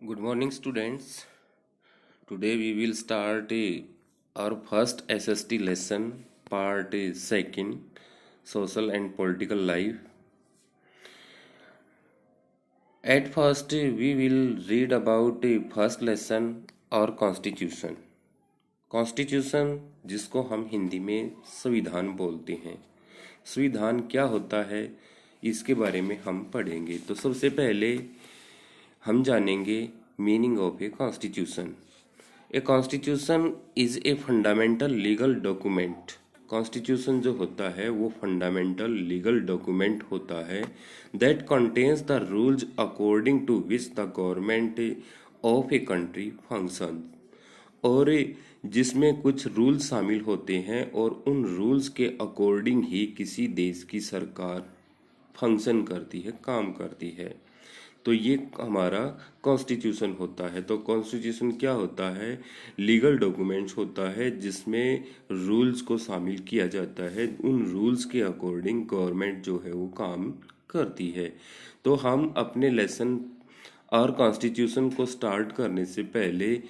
Good morning, students. Today we will start our first SST lesson, part second, social and political life. At first, we will read about first lesson और constitution. Constitution जिसको हम हिंदी में संविधान बोलते हैं। संविधान क्या होता है इसके बारे में हम पढ़ेंगे। तो सबसे पहले हम जानेंगे meaning of a constitution. A constitution is a fundamental legal document. Constitution जो होता है वो फंडामेंटल लीगल डॉक्यूमेंट होता है that contains the rules according to which the government of a country function, और जिसमें कुछ रूल्स शामिल होते हैं और उन रूल्स के अकॉर्डिंग ही किसी देश की सरकार फंक्शन करती है, काम करती है। तो ये हमारा कॉन्स्टिट्यूशन होता है। तो कॉन्स्टिट्यूशन क्या होता है? लीगल डॉक्यूमेंट्स होता है जिसमें रूल्स को शामिल किया जाता है। उन रूल्स के अकॉर्डिंग गवर्नमेंट जो है वो काम करती है। तो हम अपने लेसन और कॉन्स्टिट्यूशन को स्टार्ट करने से पहले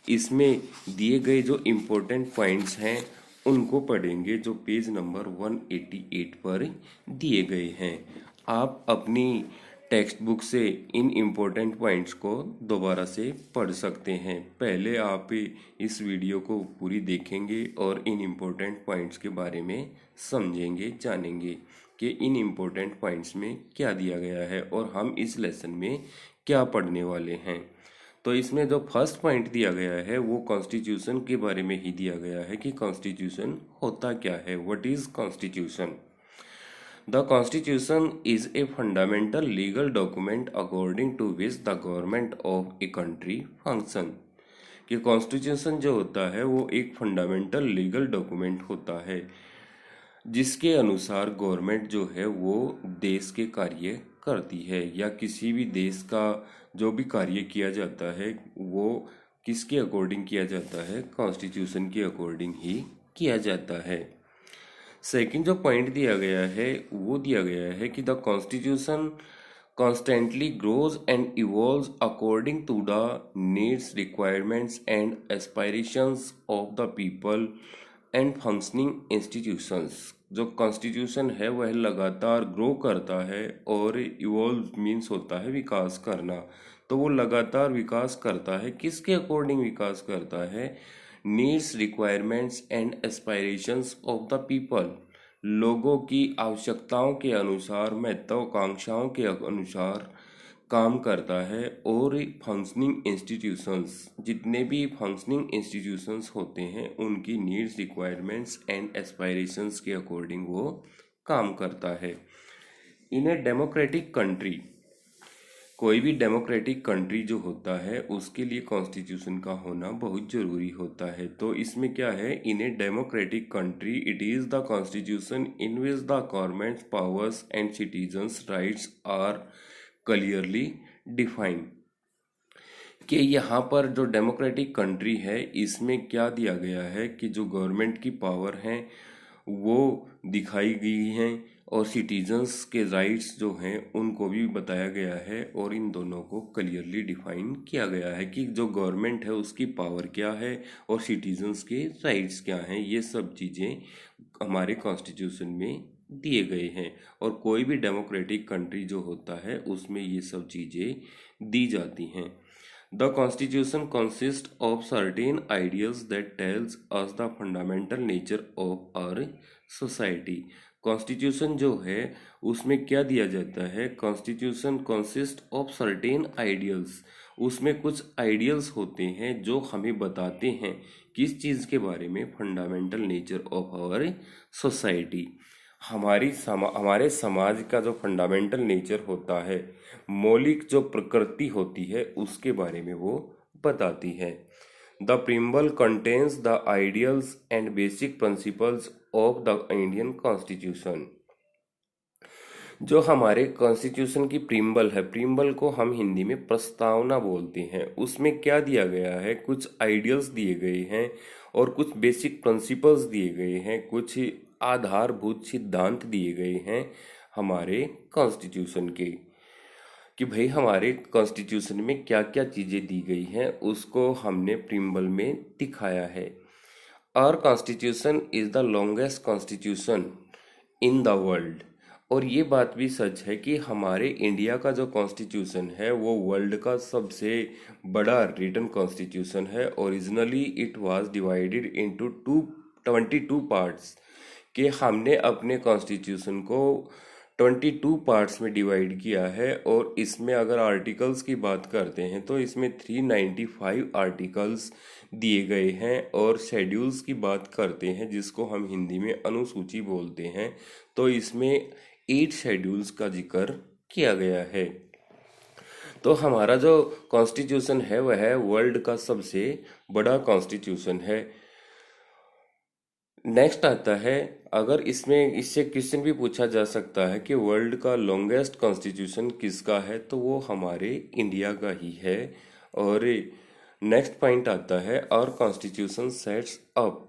इसमें दिए गए जो इम्पोर्टेंट पॉइंट्स हैं उनको पढ़ेंगे, जो पेज नंबर 188 पर दिए गए हैं। आप अपनी टेक्स्ट बुक से इन इम्पोर्टेंट पॉइंट्स को दोबारा से पढ़ सकते हैं। पहले आप इस वीडियो को पूरी देखेंगे और इन इम्पोर्टेंट पॉइंट्स के बारे में समझेंगे, जानेंगे कि इन इम्पोर्टेंट पॉइंट्स में क्या दिया गया है और हम इस लेसन में क्या पढ़ने वाले हैं। तो इसमें जो फर्स्ट पॉइंट दिया गया है वो कॉन्स्टिट्यूशन के बारे में ही दिया गया है कि कॉन्स्टिट्यूशन होता क्या है। What is constitution? The Constitution is a fundamental legal document according to which the government of a country function। कि कॉन्स्टिट्यूशन जो होता है वो एक फंडामेंटल लीगल डॉक्यूमेंट होता है जिसके अनुसार गवर्नमेंट जो है वो देश के कार्य करती है, या किसी भी देश का जो भी कार्य किया जाता है वो किसके अकॉर्डिंग किया जाता है? कॉन्स्टिट्यूशन के अकॉर्डिंग ही किया जाता है। सेकंड जो पॉइंट दिया गया है वो दिया गया है कि the constitution constantly grows and evolves according to the needs, requirements and aspirations of the people and functioning institutions. जो कॉन्स्टिट्यूशन है वह लगातार ग्रो करता है, और इवॉल्व मीन्स होता है विकास करना। तो वो लगातार विकास करता है, किसके अकॉर्डिंग विकास करता है? Needs, requirements and aspirations of the people. लोगों की आवश्यकताओं के अनुसार, महत्वाकांक्षाओं के अनुसार काम करता है। और फंक्शनिंग इंस्टीट्यूशंस, जितने भी फंक्शनिंग इंस्टीट्यूशंस होते हैं उनकी नीड्स, रिक्वायरमेंट्स एंड एस्पायरेशंस के अकॉर्डिंग वो काम करता है। इन ए डेमोक्रेटिक कंट्री, कोई भी डेमोक्रेटिक कंट्री जो होता है उसके लिए कॉन्स्टिट्यूशन का होना बहुत जरूरी होता है। तो इसमें क्या है? In a democratic country it is the constitution in which the government powers and citizens rights are clearly defined. कि यहाँ पर जो डेमोक्रेटिक कंट्री है इसमें क्या दिया गया है कि जो गवर्नमेंट की पावर हैं वो दिखाई गई हैं, और सिटीजन्स के राइट्स जो हैं उनको भी बताया गया है, और इन दोनों को क्लियरली डिफाइन किया गया है कि जो गवर्नमेंट है उसकी पावर क्या है और सिटीजन्स के राइट्स क्या हैं। ये सब चीज़ें हमारे कॉन्स्टिट्यूशन में दिए गए हैं, और कोई भी डेमोक्रेटिक कंट्री जो होता है उसमें ये सब चीज़ें दी जाती हैं। The Constitution consists of certain ideas that tells us the fundamental nature of our society। Constitution जो है उसमें क्या दिया जाता है? Constitution consist of certain ideals. उसमें कुछ आइडियल्स होते हैं जो हमें बताते हैं किस चीज़ के बारे में? Fundamental nature of our society. हमारे समाज का जो फंडामेंटल नेचर होता है, मौलिक जो प्रकृति होती है उसके बारे में वो बताती है। The preamble contains the ideals and basic principles of the Indian constitution. जो हमारे कॉन्स्टिट्यूशन की प्रिम्बल है, प्रिम्बल को हम हिंदी में प्रस्तावना बोलते हैं, उसमें क्या दिया गया है? कुछ आइडियल्स दिए गए हैं और कुछ बेसिक प्रिंसिपल्स दिए गए हैं, कुछ आधारभूत सिद्धांत दिए गए हैं हमारे कॉन्स्टिट्यूशन के। कि भाई हमारे कॉन्स्टिट्यूशन में क्या क्या चीज़ें दी गई हैं उसको हमने प्रिम्बल में दिखाया है। Our constitution is the longest constitution in the world. और ये बात भी सच है कि हमारे इंडिया का जो कॉन्स्टिट्यूशन है वो वर्ल्ड का सबसे बड़ा रिटन कॉन्स्टिट्यूशन है। Originally it was divided into 22 parts, कि हमने अपने कॉन्स्टिट्यूशन को 22 पार्ट्स में डिवाइड किया है। और इसमें अगर आर्टिकल्स की बात करते हैं तो इसमें 395 आर्टिकल्स दिए गए हैं। और शेड्यूल्स की बात करते हैं जिसको हम हिंदी में अनुसूची बोलते हैं, तो इसमें 8 शेड्यूल्स का जिक्र किया गया है। तो हमारा जो कॉन्स्टिट्यूशन है वह वर्ल्ड का सबसे बड़ा कॉन्स्टिट्यूशन है। नेक्स्ट आता है, अगर इसमें इससे क्वेश्चन भी पूछा जा सकता है कि वर्ल्ड का लॉन्गेस्ट कॉन्स्टिट्यूशन किसका है, तो वो हमारे इंडिया का ही है। और नेक्स्ट पॉइंट आता है, our constitution sets up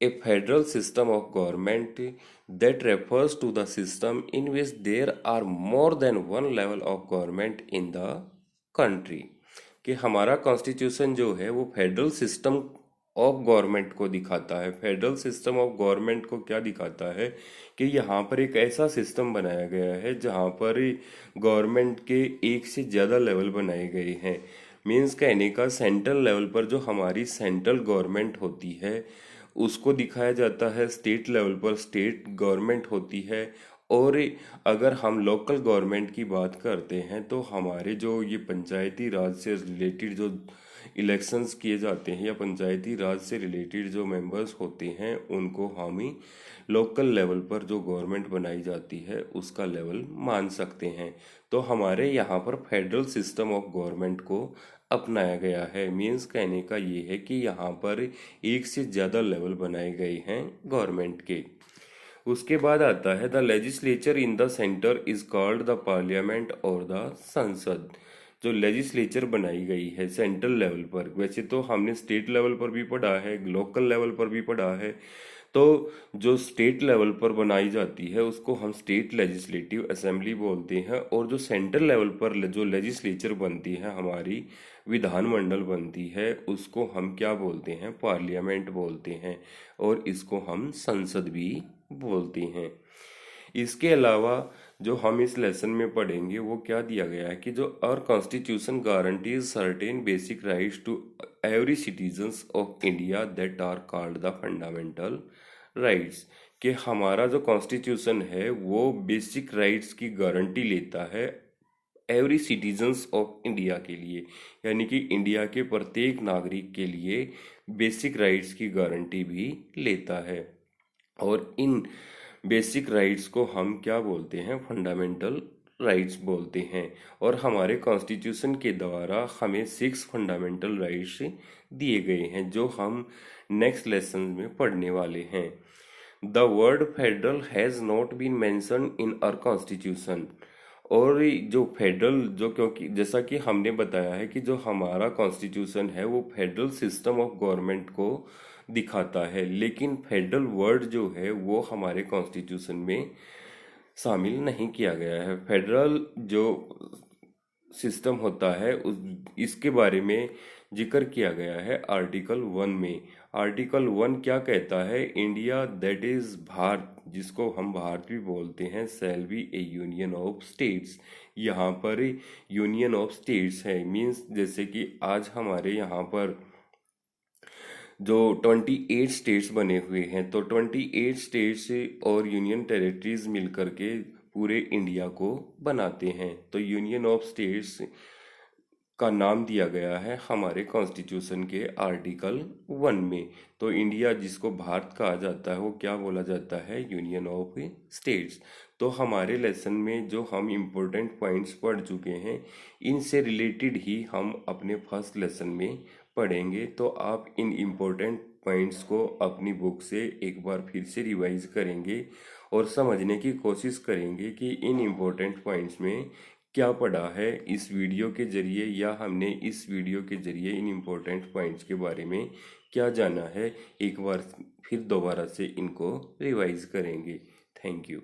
a federal system of government that refers to the system in which there are more than one level of government in the country. कि हमारा कॉन्स्टिट्यूशन जो है वो फेडरल सिस्टम ऑफ गवर्नमेंट को दिखाता है। Federal system of government को क्या दिखाता है कि यहाँ पर एक ऐसा सिस्टम बनाया गया है जहाँ पर गवर्नमेंट के एक से ज़्यादा लेवल बनाए गए हैं। मीन्स कहने का, सेंट्रल लेवल पर जो हमारी सेंट्रल गवर्नमेंट होती है उसको दिखाया जाता है, स्टेट लेवल पर स्टेट गवर्नमेंट होती है। और अगर हम लोकल गवर्नमेंट की बात करते हैं तो हमारे जो ये पंचायती राज से रिलेटेड जो इलेक्शंस किए जाते हैं या पंचायती राज से रिलेटेड जो मेंबर्स होते हैं उनको हम ही लोकल लेवल पर जो गवर्नमेंट बनाई जाती है उसका लेवल मान सकते हैं। तो हमारे यहाँ पर फेडरल सिस्टम ऑफ गवर्नमेंट को अपनाया गया है। मीन्स कहने का ये है कि यहाँ पर एक से ज़्यादा लेवल बनाए गए हैं गवर्नमेंट के। उसके बाद आता है, the legislature in the centre is called the parliament और द संसद। जो लेजिस्लेचर बनाई गई है सेंट्रल लेवल पर, वैसे तो हमने स्टेट लेवल पर भी पढ़ा है, लोकल लेवल पर भी पढ़ा है, तो जो स्टेट लेवल पर बनाई जाती है उसको हम स्टेट लेजिस्लेटिव असेंबली बोलते हैं। और जो सेंट्रल लेवल पर जो लेजिस्लेचर बनती है, हमारी विधानमंडल बनती है, उसको हम क्या बोलते हैं, पार्लियामेंट बोलते हैं। और इसको हम संसद भी बोलते हैं। इसके अलावा जो हम इस लेसन में पढ़ेंगे वो क्या दिया गया है कि जो our constitution guarantees certain basic rights to every citizens of India that are called the fundamental rights. कि हमारा जो कॉन्स्टिट्यूशन है वो बेसिक राइट्स की गारंटी लेता है एवरी सिटीजन्स ऑफ इंडिया के लिए, यानी कि इंडिया के प्रत्येक नागरिक के लिए बेसिक राइट्स की गारंटी भी लेता है। और इन बेसिक राइट्स को हम क्या बोलते हैं, फंडामेंटल राइट्स बोलते हैं। और हमारे कॉन्स्टिट्यूशन के द्वारा हमें 6 फंडामेंटल राइट्स दिए गए हैं जो हम नेक्स्ट लेसन में पढ़ने वाले हैं। The word federal has not been mentioned in our constitution. और जो फेडरल, जो क्योंकि जैसा कि हमने बताया है कि जो हमारा कॉन्स्टिट्यूशन है वो फेडरल सिस्टम ऑफ गवर्नमेंट को दिखाता है, लेकिन फेडरल वर्ड जो है वो हमारे कॉन्स्टिट्यूशन में शामिल नहीं किया गया है। फेडरल जो सिस्टम होता है इसके बारे में जिक्र किया गया है आर्टिकल 1 में। आर्टिकल 1 क्या कहता है, इंडिया दैट इज भारत, जिसको हम भारत भी बोलते हैं, shall be A union of states. यहाँ पर यूनियन ऑफ स्टेट्स है, मीन्स जैसे कि आज हमारे यहाँ पर जो 28 स्टेट्स बने हुए हैं, तो 28 स्टेट्स और यूनियन टेरिटरीज मिलकर के पूरे इंडिया को बनाते हैं। तो यूनियन ऑफ स्टेट्स का नाम दिया गया है हमारे कॉन्स्टिट्यूशन के आर्टिकल 1 में। तो इंडिया जिसको भारत कहा जाता है वो क्या बोला जाता है, यूनियन ऑफ स्टेट्स। तो हमारे लेसन में जो हम इम्पोर्टेंट पॉइंट्स पढ़ चुके हैं इनसे रिलेटेड ही हम अपने फर्स्ट लेसन में पढ़ेंगे। तो आप इन इम्पोर्टेंट पॉइंट्स को अपनी बुक से एक बार फिर से रिवाइज करेंगे और समझने की कोशिश करेंगे कि इन इम्पोर्टेंट पॉइंट्स में क्या पढ़ा है इस वीडियो के जरिए, या हमने इस वीडियो के जरिए इन इम्पोर्टेंट पॉइंट्स के बारे में क्या जाना है। एक बार फिर दोबारा से इनको रिवाइज करेंगे। Thank you.